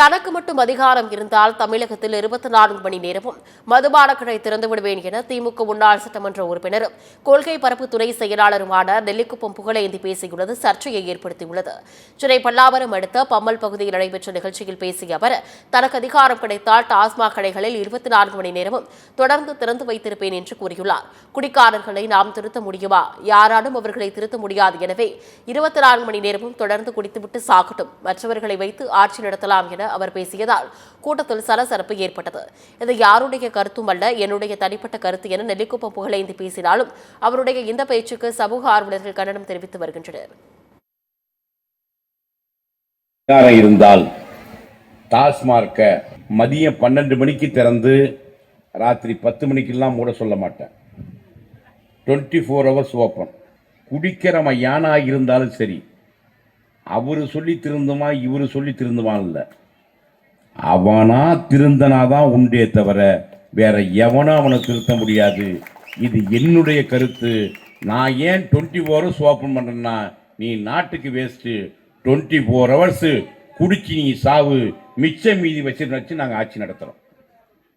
தனக்கு மட்டும் அதிகாரம் இருந்தால் தமிழகத்தில் 24 மணி நேரமும் மதுபான கடை திறந்து விடுவேன் என திமுக முன்னாள் சட்டமன்ற உறுப்பினரும் கொள்கை பரப்பு துறை செயலாளருமான நெல்லிக்குப்பம் புகழேந்தி பேசியுள்ளது சர்ச்சையை ஏற்படுத்தியுள்ளது. சென்னை பல்லாவரம் அடுத்த பம்மல் பகுதியில் நடைபெற்ற நிகழ்ச்சியில் பேசிய அவர், தனக்கு அதிகாரம் கிடைத்தால் டாஸ்மாக் கடைகளில் 24 மணி நேரமும் தொடர்ந்து திறந்து வைத்திருப்பேன் என்று கூறியுள்ளார். குடிக்காரர்களை நாம் திருத்த முடியுமா? யாராலும் அவர்களை திருத்த முடியாது. எனவே 24 மணி நேரமும் தொடர்ந்து குடித்துவிட்டு சாகட்டும், மற்றவர்களை வைத்து ஆட்சி நடத்தலாம் என அவர் பேசியதால் கூட்டத்தில் சலசலப்பு ஏற்பட்டது. இது யாருடைய கருத்தும் அல்ல, என்னுடைய தனிப்பட்ட கருத்து என நெல்லிக்குப்பம் புகழேந்தி பேசினாலும் அவருடைய இந்த பேச்சுக்கு சமூக ஆர்வலர்கள் கண்டனம் தெரிவித்து வருகின்றனர். இருந்தால் டாஸ்மார்க்க மதியம் 12 மணிக்கு திறந்து ராத்திரி 10 மணிக்கெல்லாம் மூட சொல்ல மாட்டேன். 24 hours ஓப்பன். குடிக்கிறவன் யானா இருந்தாலும் சரி, அவரு சொல்லி திருந்துமா இவரு சொல்லி திருந்துவான் இல்லை, அவனா திருந்தனாதான் உண்டே தவிர வேற எவனும் அவனை திருத்த முடியாது. இது என்னுடைய கருத்து. நான் ஏன் 24 hours ஓப்பன் பண்றேன்னா, நீ நாட்டுக்கு வேஸ்ட். 24 hours குடிச்சு நீ சாவு, மிச்ச மீதி வச்சு நாங்கள் ஆட்சி நடத்துறோம்.